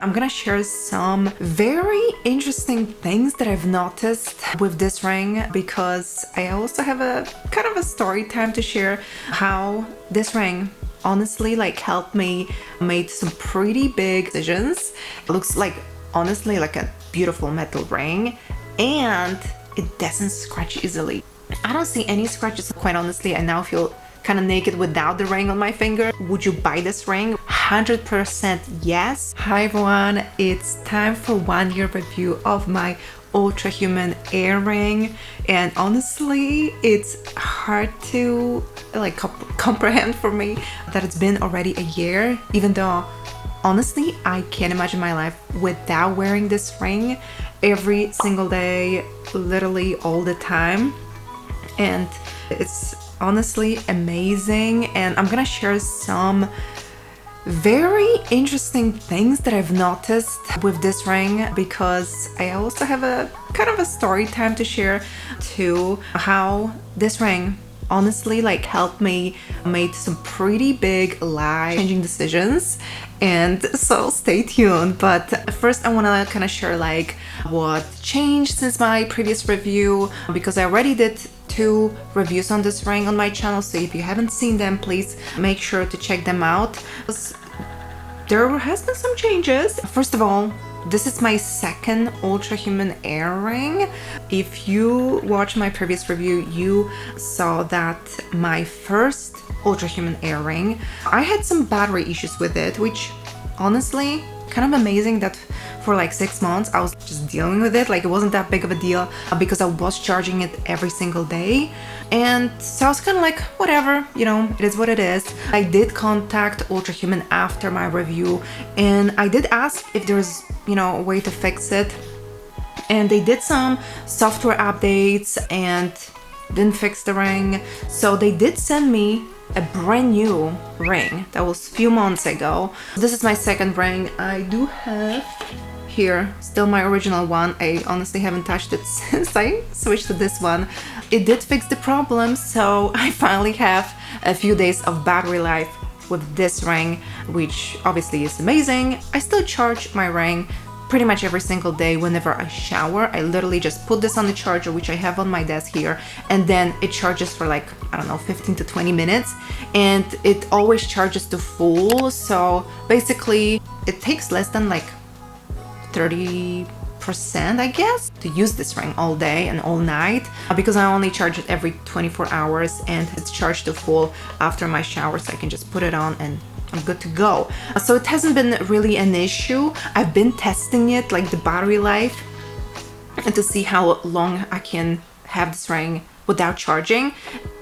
I'm gonna share some very interesting things that I've noticed with this ring, because I also have a kind of a story time to share how this ring honestly helped me make some pretty big decisions. It looks like honestly like a beautiful metal ring, and it doesn't scratch easily. I don't see any scratches, quite honestly. I now feel kind of naked without the ring on my finger. Would you buy this ring? 100% yes. Hi everyone, it's time for 1 year review of my Ultrahuman AIR ring, and honestly it's hard to comprehend for me that it's been already a year, even though honestly I can't imagine my life without wearing this ring every single day, literally all the time. And it's honestly amazing, and I'm gonna share some very interesting things that I've noticed with this ring, because I also have a kind of a story time to share to how this ring honestly helped me make some pretty big life-changing decisions. And so stay tuned. But first I want to kind of share what changed since my previous review, because I already did 2 reviews on this ring on my channel, so if you haven't seen them, please make sure to check them out. There has been some changes. First of all, this is my second Ultrahuman AIR ring. If you watched my previous review, you saw that my first Ultrahuman AIR ring, I had some battery issues with it, which honestly kind of amazing that for 6 months I was just dealing with it. It wasn't that big of a deal because I was charging it every single day. And so I was kind of whatever, it is what it is. I did contact Ultrahuman after my review, and I did ask if there's a way to fix it, and they did some software updates and didn't fix the ring. So they did send me a brand new ring that was a few months ago. This is my second ring. I do have here still my original one. I honestly haven't touched it since I switched to this one. It did fix the problem, so I finally have a few days of battery life with this ring, which obviously is amazing. I still charge my ring pretty much every single day whenever I shower. I literally just put this on the charger, which I have on my desk here, and then it charges for I don't know, 15 to 20 minutes, and it always charges to full. So basically it takes less than 30%, I guess, to use this ring all day and all night, because I only charge it every 24 hours and it's charged to full after my shower, so I can just put it on and I'm good to go. So it hasn't been really an issue. I've been testing it, the battery life, and to see how long I can have this ring without charging,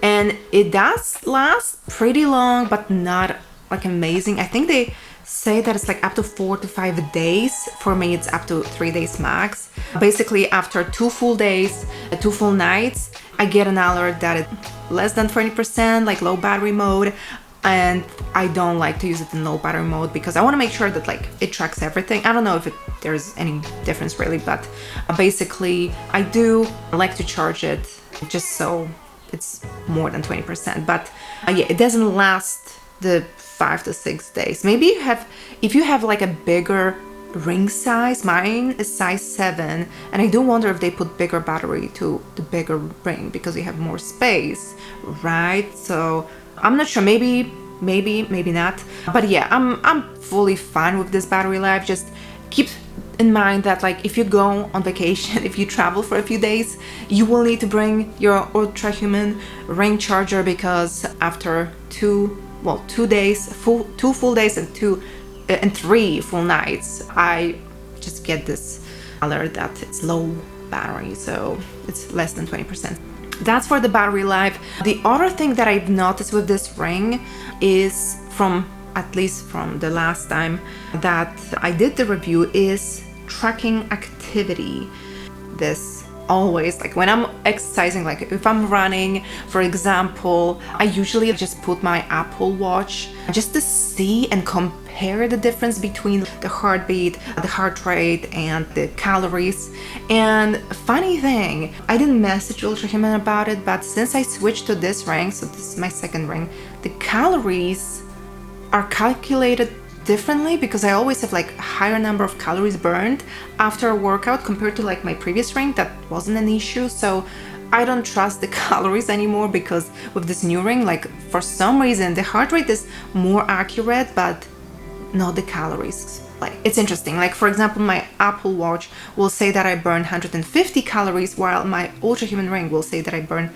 and it does last pretty long, but not amazing. I think they say that it's up to 4 to 5 days. For me it's up to 3 days max. Basically after 2 full days, 2 full nights, I get an alert that it's less than 20%, low battery mode, and I don't like to use it in low battery mode because I want to make sure that it tracks everything. I don't know if there's any difference really, but basically I do like to charge it just so it's more than 20%. But yeah, it doesn't last the 5 to 6 days. Maybe if you have a bigger ring size. Mine is size 7, and I do wonder if they put bigger battery to the bigger ring because you have more space, right? So I'm not sure, maybe not. But yeah, I'm fully fine with this battery life. Just keep in mind that if you go on vacation, if you travel for a few days, you will need to bring your Ultrahuman ring charger, because after 2 days, 2 full days and 3 full nights, I just get this alert that it's low battery, so it's less than 20%. That's for the battery life. The other thing that I've noticed with this ring is, at least from the last time that I did the review, is tracking activity. This always, when I'm exercising, if I'm running, for example, I usually just put my Apple Watch just to see and compare the difference between the heartbeat, the heart rate, and the calories. And funny thing, I didn't message Ultrahuman about it, but since I switched to this ring, so this is my second ring, the calories are calculated differently because I always have like a higher number of calories burned after a workout compared to like my previous ring that wasn't an issue. So I don't trust the calories anymore because with this new ring, like for some reason the heart rate is more accurate, but not the calories. Like it's interesting. Like for example, my Apple Watch will say that I burn 150 calories while my Ultrahuman Ring will say that I burn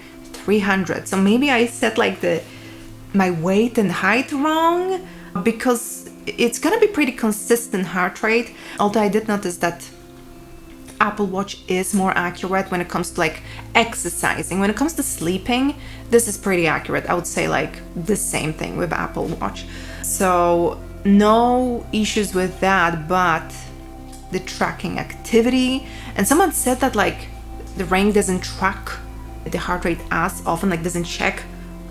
300. So maybe I set like my weight and height wrong, because it's gonna be pretty consistent heart rate. Although I did notice that Apple Watch is more accurate when it comes to like exercising. When it comes to sleeping, this is pretty accurate. I would say like the same thing with Apple Watch. So no issues with that, but the tracking activity. And someone said that like the ring doesn't track the heart rate as often, like doesn't check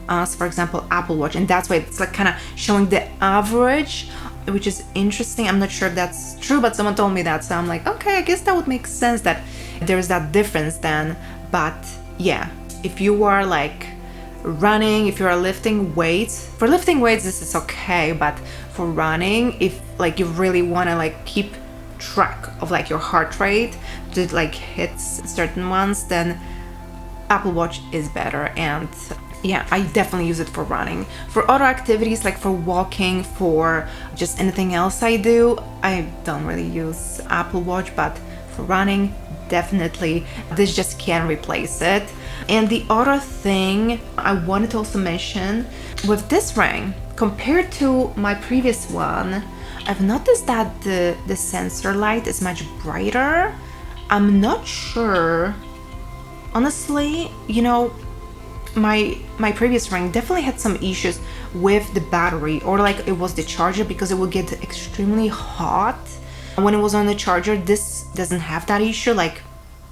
as, for example, Apple Watch, and that's why it's like kind of showing the average, which is interesting. I'm not sure if that's true, but someone told me that, so I'm like, okay, I guess that would make sense that there's that difference then. But yeah, if you are like running, if you are lifting weights, for lifting weights this is okay, but for running, if like you really want to like keep track of like your heart rate to like hit certain ones, then Apple Watch is better. And yeah, I definitely use it for running. For other activities like for walking, for just anything else I do, I don't really use Apple Watch, but for running, definitely this just can't replace it. And the other thing I wanted to also mention, with this ring compared to my previous one, I've noticed that the sensor light is much brighter. I'm not sure, honestly, you know, my previous ring definitely had some issues with the battery, or like it was the charger, because it would get extremely hot when it was on the charger. This doesn't have that issue, like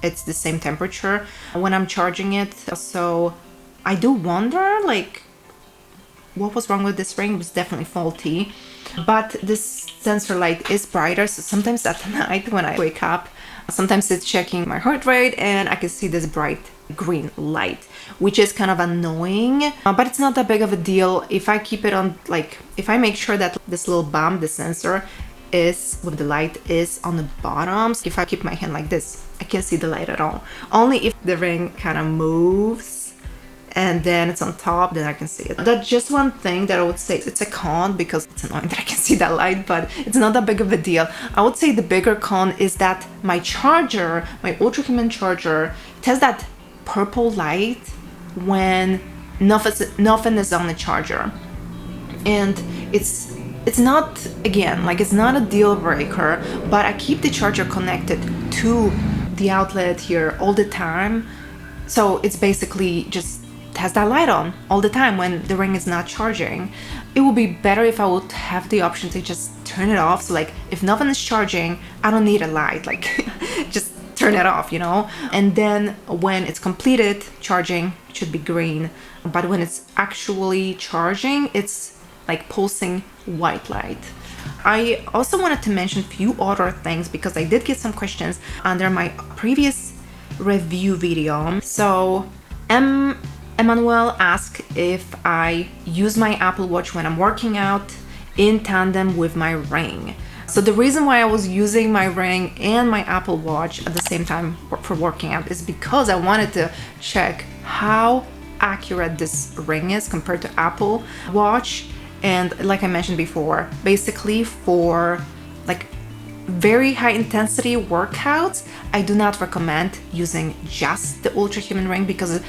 it's the same temperature when I'm charging it. So I do wonder like what was wrong with this ring. It was definitely faulty. But this sensor light is brighter, so sometimes at night when I wake up, sometimes it's checking my heart rate and I can see this bright green light, which is kind of annoying, but it's not that big of a deal if I keep it on, like if I make sure that this little bump, the sensor is with the light is on the bottom. So if I keep my hand like this, I can't see the light at all. Only if the ring kind of moves and then it's on top, then I can see it. That's just one thing that I would say it's a con, because it's annoying that I can see that light, but it's not that big of a deal. I would say the bigger con is that my charger, my Ultrahuman charger, it has that purple light when nothing is on the charger. And it's not, again, like it's not a deal breaker, but I keep the charger connected to the outlet here all the time. So it's basically just has that light on all the time when the ring is not charging. It would be better if I would have the option to just turn it off. So like if nothing is charging, I don't need a light, like just turn it off, you know? And then when it's completed charging, it should be green. But when it's actually charging, it's like pulsing white light. I also wanted to mention a few other things because I did get some questions under my previous review video. So Emmanuel asked if I use my Apple Watch when I'm working out in tandem with my ring. So the reason why I was using my ring and my Apple Watch at the same time for working out is because I wanted to check how accurate this ring is compared to Apple Watch. And like I mentioned before, basically for like very high intensity workouts, I do not recommend using just the Ultrahuman Ring because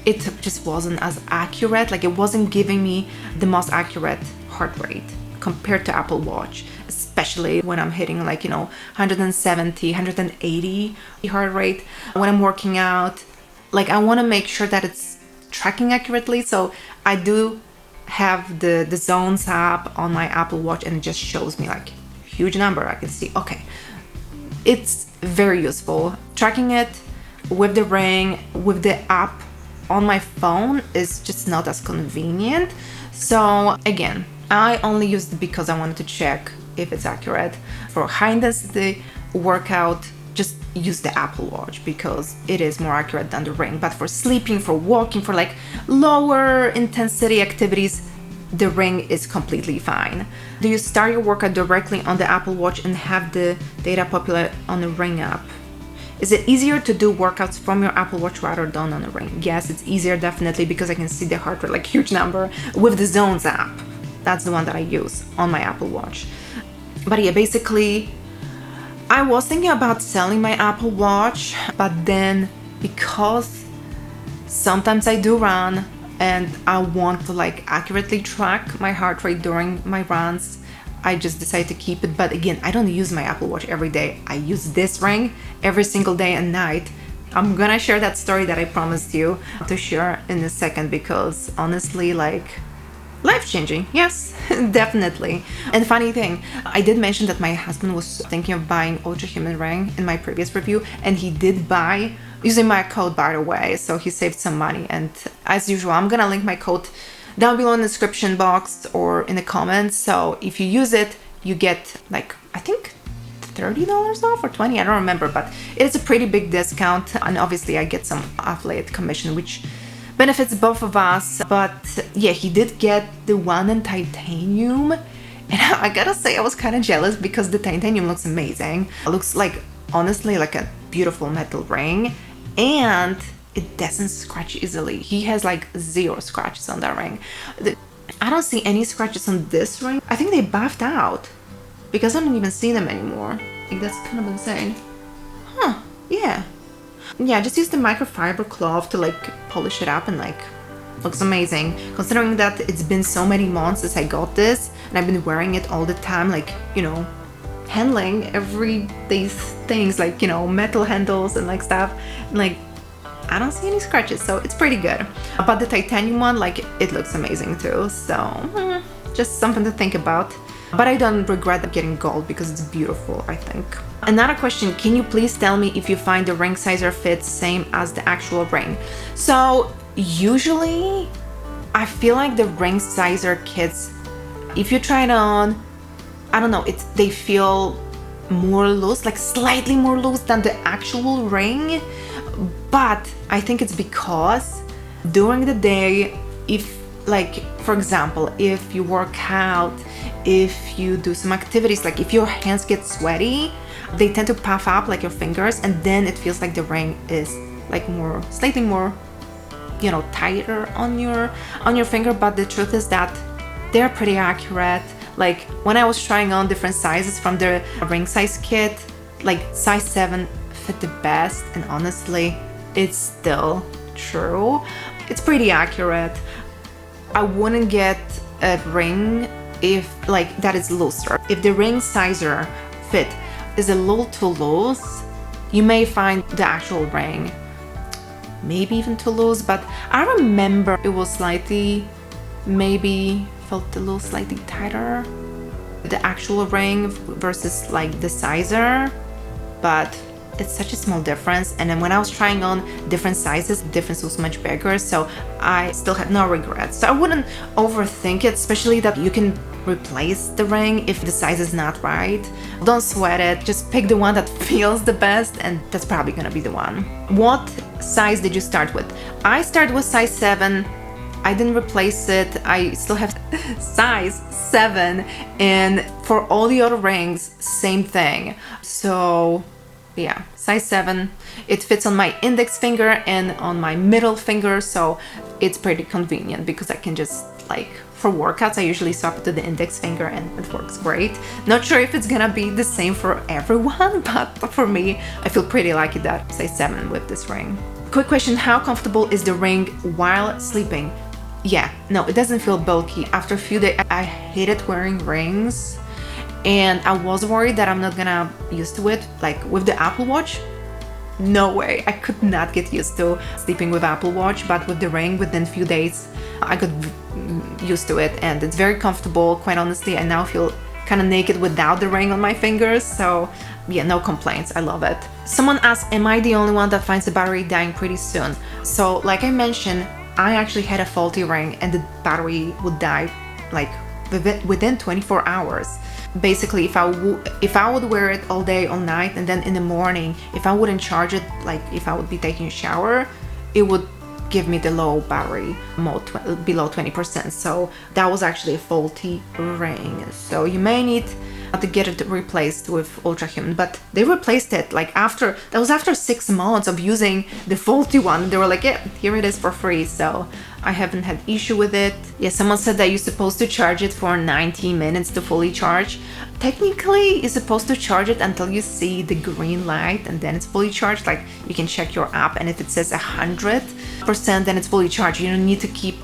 it just wasn't as accurate. Like it wasn't giving me the most accurate heart rate compared to Apple Watch, especially when I'm hitting like, you know, 170, 180 heart rate. When I'm working out, like I want to make sure that it's tracking accurately. So I do have the zones app on my Apple Watch and it just shows me like huge number. I can see, okay, it's very useful. Tracking it with the ring, with the app on my phone is just not as convenient. So again, I only used it because I wanted to check if it's accurate. For high intensity workout, just use the Apple Watch because it is more accurate than the ring. But for sleeping, for walking, for like lower intensity activities, the ring is completely fine. Do you start your workout directly on the Apple Watch and have the data populate on the Ring app? Is it easier to do workouts from your Apple Watch rather than on a Ring? Yes, it's easier definitely, because I can see the heart rate, like huge number, with the Zones app. That's the one that I use on my Apple Watch. But yeah, basically, I was thinking about selling my Apple Watch, but then because sometimes I do run and I want to like accurately track my heart rate during my runs, I just decided to keep it. But again, I don't use my Apple Watch every day. I use this ring every single day and night. I'm gonna share that story that I promised you to share in a second, because honestly, like, life-changing. Yes, definitely. And funny thing, I did mention that my husband was thinking of buying Ultrahuman Ring in my previous review, and he did buy using my code, by the way, so he saved some money. And as usual, I'm gonna link my code down below in the description box or in the comments. So if you use it, you get like, I think $30 off or 20, I don't remember, but it's a pretty big discount. And obviously I get some affiliate commission, which benefits both of us. But yeah, he did get the one in titanium, and I gotta say I was kind of jealous because the titanium looks amazing. It looks like, honestly, like a beautiful metal ring, and it doesn't scratch easily. He has like 0 scratches on that ring. I don't see any scratches on this ring. I think they buffed out, because I don't even see them anymore. Like, that's kind of insane. Huh, yeah. Yeah, just use the microfiber cloth to like polish it up, and like, looks amazing. Considering that it's been so many months since I got this, and I've been wearing it all the time, like, you know, handling everyday things, like, you know, metal handles and like stuff. And, like, I don't see any scratches, so it's pretty good. But the titanium one, like, it looks amazing too, so just something to think about. But I don't regret getting gold because it's beautiful, I think. Another question, can you please tell me if you find the ring size or fit same as the actual ring? So usually I feel like the ring sizer kits, if you try it on, I don't know, they feel more loose, like slightly more loose than the actual ring. But I think it's because during the day, if, like, for example, if you work out, if you do some activities, like if your hands get sweaty, they tend to puff up like your fingers, and then it feels like the ring is like more, slightly more, you know, tighter on your finger. But the truth is that they're pretty accurate. Like, when I was trying on different sizes from the ring size kit, like size 7 fit the best, and honestly, it's still true. It's pretty accurate. I wouldn't get a ring if, like, that is looser. If the ring sizer fit is a little too loose, you may find the actual ring maybe even too loose. But I remember it was slightly, maybe felt a little slightly tighter, the actual ring versus like the sizer. But it's such a small difference, and then when I was trying on different sizes, the difference was much bigger, so I still had no regrets. So I wouldn't overthink it, especially that you can replace the ring if the size is not right. Don't sweat it, just pick the one that feels the best, and that's probably gonna be the one. What size did you start with? I started with size 7. I didn't replace it. I still have size 7, and for all the other rings, same thing. So yeah, size 7. It fits on my index finger and on my middle finger, so it's pretty convenient because I can just, like, for workouts I usually swap it to the index finger, and it works great. Not sure if it's gonna be the same for everyone, but for me, I feel pretty lucky that size 7 with this ring. Quick question, how comfortable is the ring while sleeping? Yeah, no, it doesn't feel bulky. After a few days, I hated wearing rings, and I was worried that I'm not gonna used to it. Like with the Apple Watch, no way, I could not get used to sleeping with Apple Watch, but with the ring, within a few days, I got used to it, and it's very comfortable. Quite honestly, I now feel kind of naked without the ring on my fingers, so yeah, no complaints, I love it. Someone asked, am I the only one that finds the battery dying pretty soon? So like I mentioned, I actually had a faulty ring, and the battery would die like within 24 hours. Basically, if I would wear it all day, all night, and then in the morning, if I wouldn't charge it, like if I would be taking a shower, it would give me the low battery mode below 20%. So that was actually a faulty ring. So you may need to get it replaced with Ultrahuman, but they replaced it like after 6 months of using the faulty one. They were like, yeah, here it is for free. So I haven't had issue with it. Yeah, someone said that you're supposed to charge it for 90 minutes to fully charge. Technically, you're supposed to charge it until you see the green light, and then it's fully charged. Like, you can check your app, and if it says 100%, then it's fully charged. You don't need to keep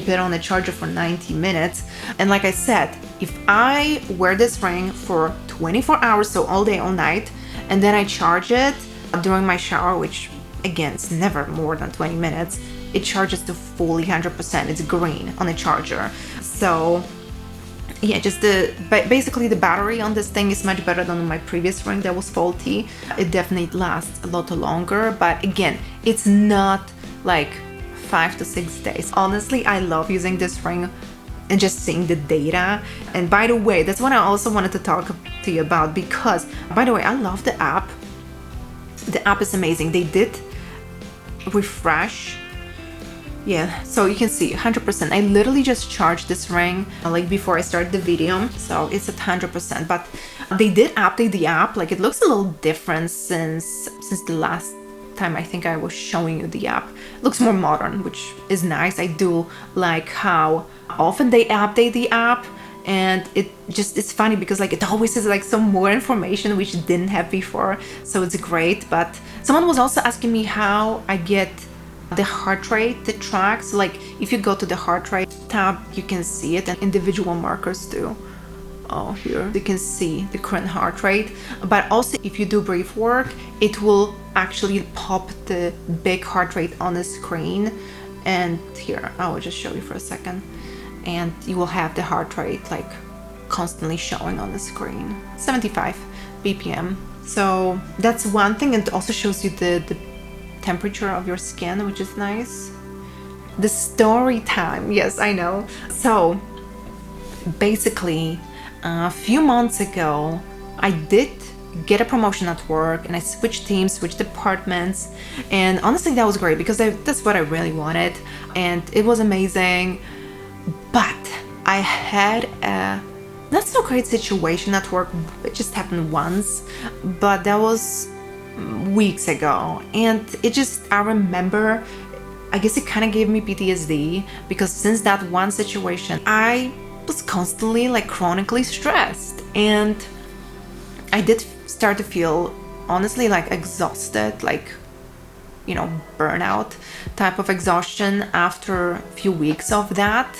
it on the charger for 90 minutes. And like I said, if I wear this ring for 24 hours, so all day, all night, and then I charge it during my shower, which again, it's never more than 20 minutes, it charges to fully 100%. It's green on the charger. So yeah, just basically the battery on this thing is much better than my previous ring that was faulty. It definitely lasts a lot longer, but again, it's not like 5 to 6 days. Honestly, I love using this ring and just seeing the data. And by the way, that's what I also wanted to talk to you about, because by the way, I love the app. The app is amazing. They did refresh. Yeah, so you can see 100%. I literally just charged this ring like before I started the video, so it's at 100%. But they did update the app. Like, it looks a little different since the last time I think I was showing you the app. It looks more modern, which is nice. I do like how often they update the app, and it's funny because like it always has like some more information which it didn't have before, so it's great. But someone was also asking me how I get the heart rate, the tracks. Like, if you go to the heart rate tab, you can see it, and individual markers too. Oh, here you can see the current heart rate. But also, if you do brief work, it will actually pop the big heart rate on the screen. And here, I will just show you for a second, and you will have the heart rate like constantly showing on the screen. 75 BPM. So that's one thing, and it also shows you the temperature of your skin, which is nice. The story time, yes, I know. So basically, a few months ago, I did get a promotion at work, and I switched teams, switched departments, and honestly that was great because that's what I really wanted, and it was amazing. But I had a not so great situation at work. It just happened once, but that was weeks ago, and I remember, I guess it kind of gave me PTSD, because since that one situation I was constantly like chronically stressed, and I did start to feel honestly like exhausted, like, you know, burnout type of exhaustion after a few weeks of that.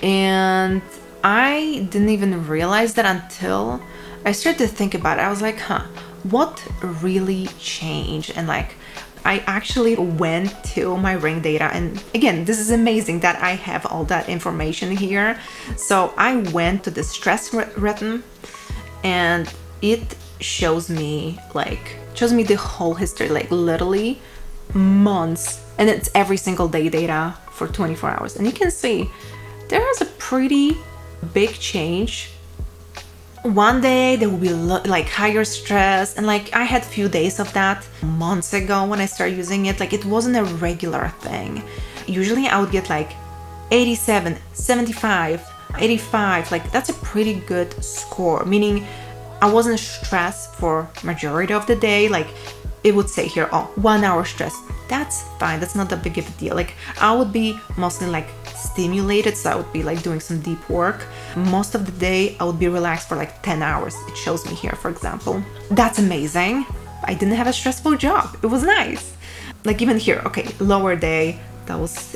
And I didn't even realize that until I started to think about it. I was like, what really changed? And like, I actually went to my ring data, and again, this is amazing that I have all that information here. So I went to the stress rhythm, and it shows me the whole history, like literally months, and it's every single day data for 24 hours. And you can see there is a pretty big change. One day there will be like higher stress, and like I had few days of that months ago when I started using it. Like, it wasn't a regular thing. Usually I would get like 87, 75, 85. Like, that's a pretty good score, meaning I wasn't stressed for majority of the day. Like, it would say here, 1 hour stress. That's fine. That's not that big of a deal. Like, I would be mostly like stimulated, so I would be like doing some deep work. Most of the day I would be relaxed for like 10 hours. It shows me here, for example. That's amazing. I didn't have a stressful job. It was nice. Like, even here, okay, lower day, that was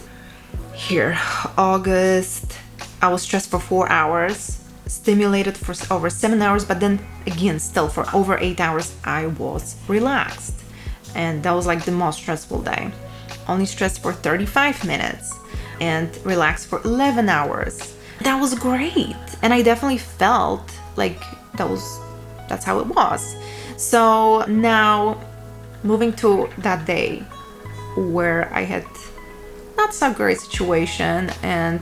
here, August. I was stressed for 4 hours, stimulated for over 7 hours, but then again, still for over 8 hours I was relaxed. And that was like the most stressful day. Only stressed for 35 minutes and relaxed for 11 hours. That was great. And I definitely felt like that's how it was. So now, moving to that day where I had not so great situation, and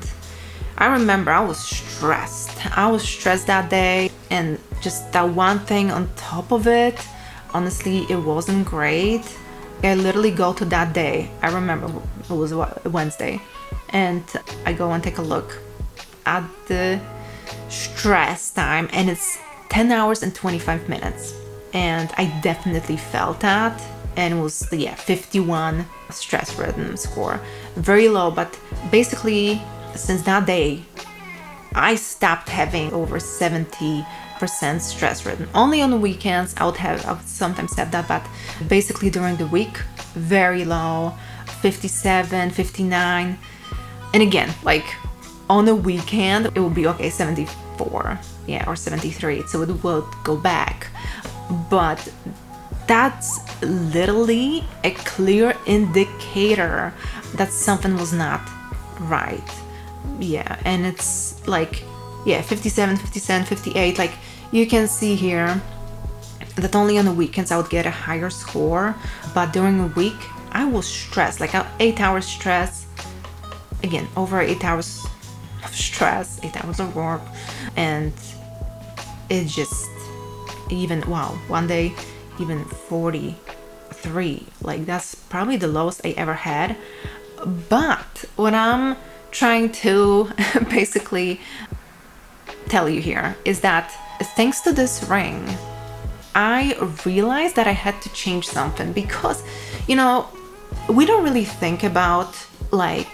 I remember I was stressed. I was stressed that day, and just that one thing on top of it, honestly, it wasn't great. I literally go to that day. I remember it was Wednesday, and I go and take a look at the stress time, and it's 10 hours and 25 minutes. And I definitely felt that, and it was 51 stress rhythm score. Very low, but basically since that day I stopped having over 70% stress rhythm. Only on the weekends I would sometimes have that, but basically during the week, very low, 57, 59. And again, like on the weekend, it would be okay, 74, or 73. So it will go back. But that's literally a clear indicator that something was not right. And it's like 57, 57, 58. Like you can see here that only on the weekends I would get a higher score, but during the week I was stressed, like 8 hours stress. Again, over 8 hours of stress, 8 hours of work, and it just one day even 43. Like that's probably the lowest I ever had. But what I'm trying to basically tell you here is that thanks to this ring, I realized that I had to change something, because we don't really think about like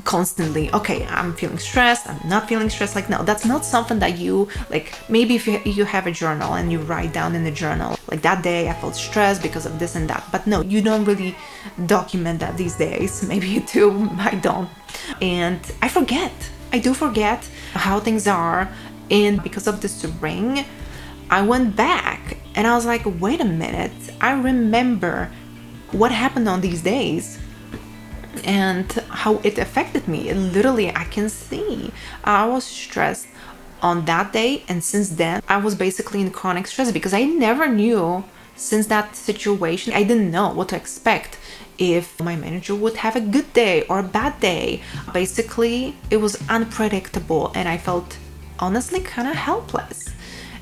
constantly, okay, I'm feeling stressed, I'm not feeling stressed. Like, no, that's not something that you like. Maybe if you have a journal and you write down in the journal, like that day I felt stressed because of this and that, but no, you don't really document that these days. Maybe you do, I don't. And I do forget how things are. And because of this ring, I went back and I was like, wait a minute, I remember what happened on these days and how it affected me. Literally, I can see I was stressed on that day, and since then I was basically in chronic stress because I never knew, since that situation, I didn't know what to expect, if my manager would have a good day or a bad day. Basically, it was unpredictable, and I felt honestly kind of helpless,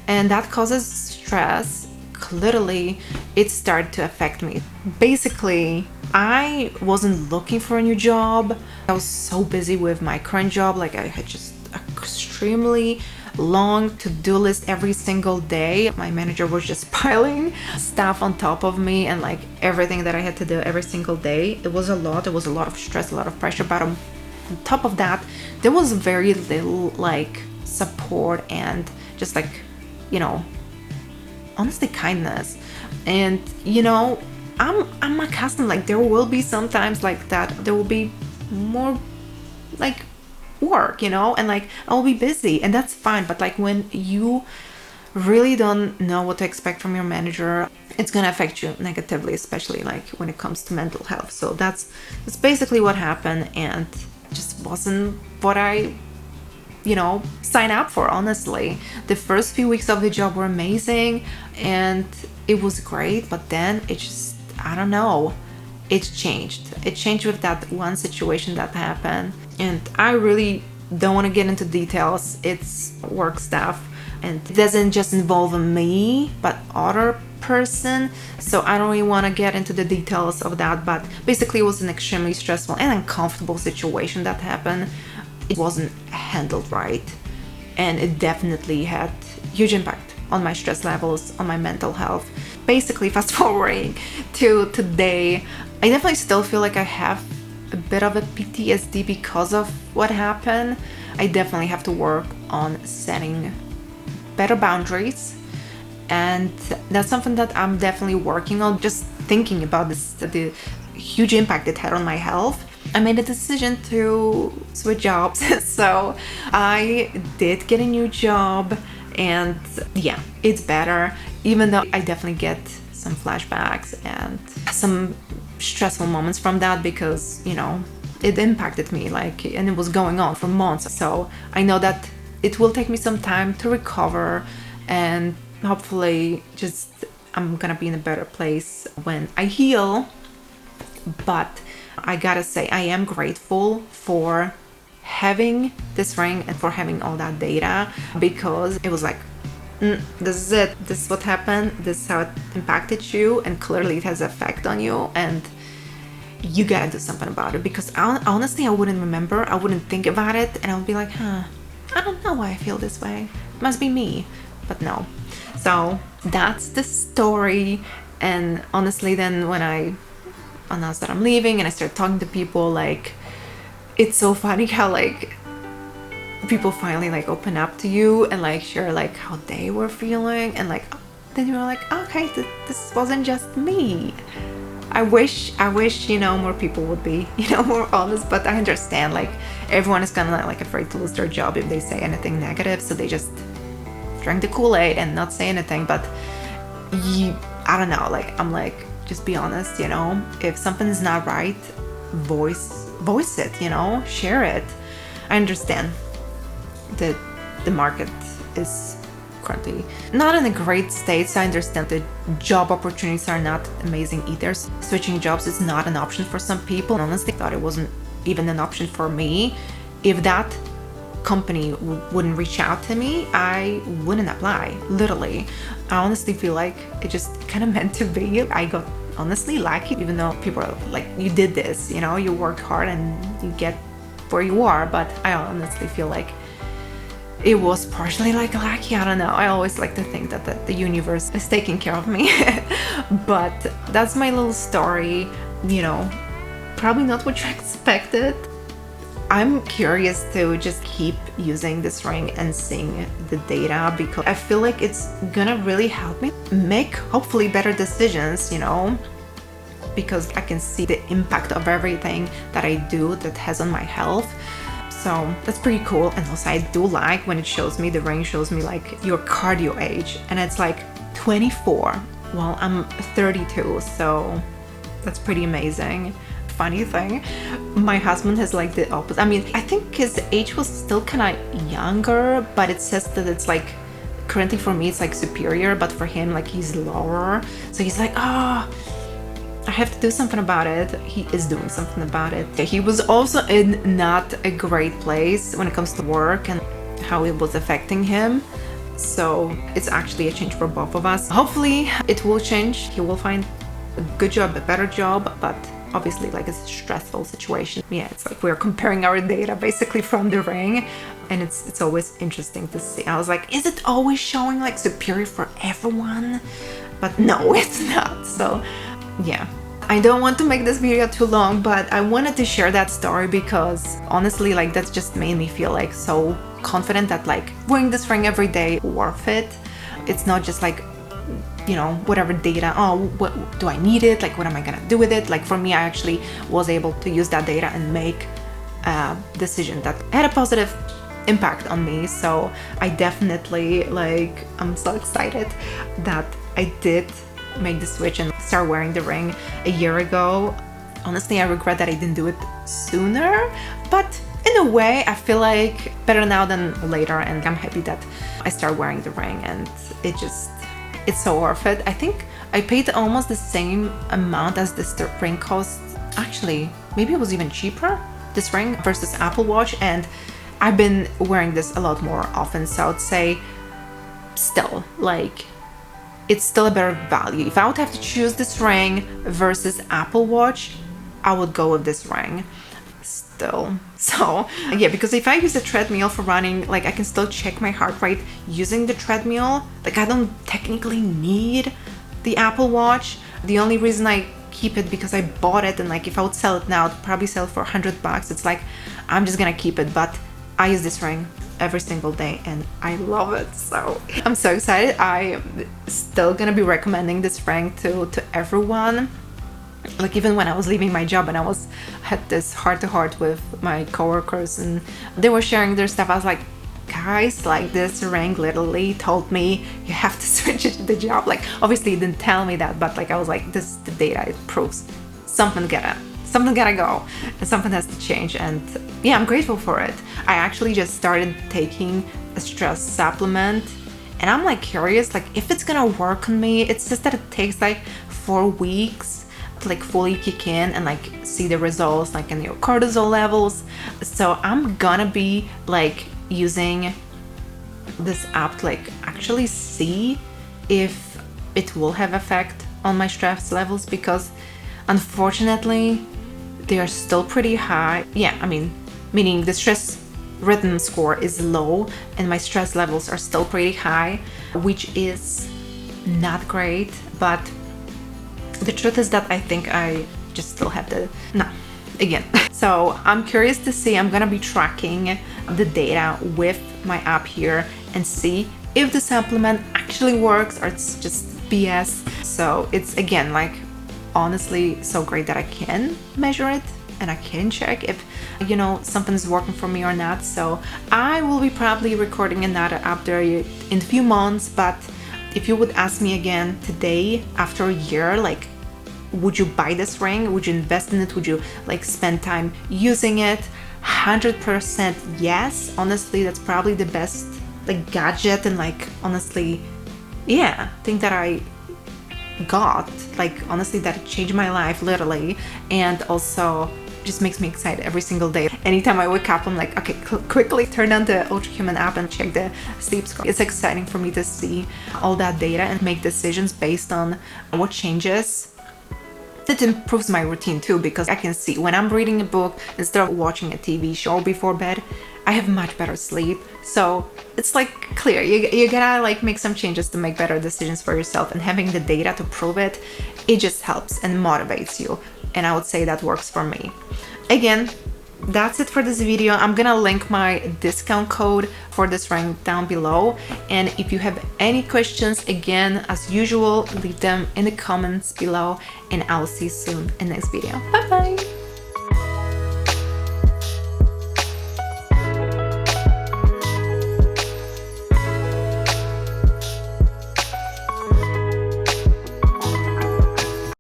and that causes stress. Clearly, it started to affect me. Basically, I wasn't looking for a new job. I was so busy with my current job. Like, I had just extremely long to-do list every single day. My manager was just piling stuff on top of me, and like everything that I had to do every single day. It was a lot. It was a lot of stress, a lot of pressure. But on top of that, there was very little like support and just like, honestly, kindness. And I'm accustomed, like there will be sometimes like that, there will be more like work, and like I'll be busy, and that's fine. But like when you really don't know what to expect from your manager, it's gonna affect you negatively, especially like when it comes to mental health. So that's basically what happened, and just wasn't what I sign up for. Honestly, the first few weeks of the job were amazing and it was great, but then it just, I don't know, it changed with that one situation that happened. And I really don't want to get into details. It's work stuff, and it doesn't just involve me but other person, so I don't really want to get into the details of that. But basically, it was an extremely stressful and uncomfortable situation that happened. It wasn't handled right, and it definitely had huge impact on my stress levels, on my mental health. Basically, fast forwarding to today, I definitely still feel like I have a bit of a PTSD because of what happened. I definitely have to work on setting better boundaries, and that's something that I'm definitely working on. Just thinking about the huge impact it had on my health, I made a decision to switch jobs. So I did get a new job, and it's better, even though I definitely get some flashbacks and some stressful moments from that, because it impacted me, and it was going on for months. So I know that it will take me some time to recover, and hopefully I'm gonna be in a better place when I heal. But I gotta say, I am grateful for having this ring and for having all that data, because it was like this is it. This is what happened. This is how it impacted you, and clearly it has an effect on you, and you gotta do something about it. Because honestly, I wouldn't remember. I wouldn't think about it, and I would be like, I don't know why I feel this way. It must be me. But no. So that's the story. And honestly, then when I announced that I'm leaving and I started talking to people, like, it's so funny how like people finally like open up to you and like share like how they were feeling, and like then you're like, okay, this wasn't just me. I wish more people would be more honest, but I understand like everyone is kind of like afraid to lose their job if they say anything negative, so they just drink the Kool-Aid and not say anything. But I don't know, like I'm like, just be honest, if something is not right, voice it, share it. I understand that the market is currently not in a great state, so I understand that job opportunities are not amazing either. Switching jobs is not an option for some people. Honestly, I thought it wasn't even an option for me. If that company wouldn't reach out to me, I wouldn't apply, literally. I honestly feel like it just kind of meant to be. I got honestly lucky, even though people are like, you did this, you worked hard and you get where you are. But I honestly feel like it was partially like lucky. I don't know. I always like to think that the universe is taking care of me. But that's my little story, probably not what you expected. I'm curious to just keep using this ring and seeing the data, because I feel like it's gonna really help me make hopefully better decisions, because I can see the impact of everything that I do that has on my health. So that's pretty cool. And also I do like when it shows me, the ring shows me like your cardio age, and it's like 24. Well, I'm 32, so that's pretty amazing. Funny thing, my husband has like the opposite. I mean, I think his age was still kind of younger, but it says that it's like currently for me it's like superior, but for him like he's lower. So he's like, I have to do something about it. He is doing something about it. He was also in not a great place when it comes to work and how it was affecting him. So it's actually a change for both of us. Hopefully it will change. He will find a good job, a better job, but obviously like it's a stressful situation. Yeah, it's like we're comparing our data basically from the ring, and it's always interesting to see. I was like, is it always showing like superior for everyone? But no, it's not. So yeah, I don't want to make this video too long, but I wanted to share that story because honestly like that's just made me feel like so confident that like wearing this ring every day worth it. It's not just like whatever data, what do I need it, like what am I gonna do with it. Like for me, I actually was able to use that data and make a decision that had a positive impact on me. So I definitely like, I'm so excited that I did make the switch and start wearing the ring a year ago. Honestly, I regret that I didn't do it sooner, but in a way I feel like better now than later, and I'm happy that I started wearing the ring, and it's so worth it. I think I paid almost the same amount as this ring cost. Actually, maybe it was even cheaper, this ring versus Apple Watch, and I've been wearing this a lot more often, so I would say still, like, it's still a better value. If I would have to choose this ring versus Apple Watch, I would go with this ring still. So yeah, because if I use a treadmill for running, like I can still check my heart rate using the treadmill. Like I don't technically need the Apple Watch. The only reason I keep it because I bought it, and like if I would sell it now, I'd probably sell it for $100. It's like I'm just gonna keep it, but I use this ring every single day and I love it. So I'm so excited. I'm still gonna be recommending this ring to everyone. Like even when I was leaving my job and I had this heart-to-heart with my coworkers and they were sharing their stuff, I was like, guys, like this ring literally told me you have to switch the job. Like obviously it didn't tell me that, but like I was like, this the data, it proves something gotta go and something has to change. And yeah, I'm grateful for it. I actually just started taking a stress supplement and I'm like curious like if it's gonna work on me. It's just that it takes like 4 weeks to like fully kick in and like see the results like in your cortisol levels. So I'm gonna be like using this app to like actually see if it will have effect on my stress levels, because unfortunately they are still pretty high. Yeah, I mean, meaning the stress rhythm score is low and my stress levels are still pretty high, which is not great. But the truth is that I think I just still have to, no, again. So I'm curious to see, I'm gonna be tracking the data with my app here and see if the supplement actually works or it's just BS. So it's, again, like, honestly so great that I can measure it and I can check if, you know, something's working for me or not. So I will be probably recording another update in a few months. But if you would ask me again today, after a year, like, would you buy this ring? Would you invest in it? Would you like spend time using it? 100% yes. Honestly, that's probably the best like gadget and like honestly, yeah, thing that I got. Like honestly, that changed my life literally, and also just makes me excited every single day. Anytime I wake up, I'm like, okay, quickly turn on the Ultrahuman app and check the sleep score. It's exciting for me to see all that data and make decisions based on what changes. It improves my routine too, because I can see when I'm reading a book instead of watching a TV show before bed, I have much better sleep. So it's like clear, you gotta like make some changes to make better decisions for yourself, and having the data to prove it, it just helps and motivates you. And I would say that works for me. Again, that's it for this video. I'm gonna link my discount code for this ring down below, and if you have any questions, again, as usual, leave them in the comments below, and I'll see you soon in the next video. Bye bye.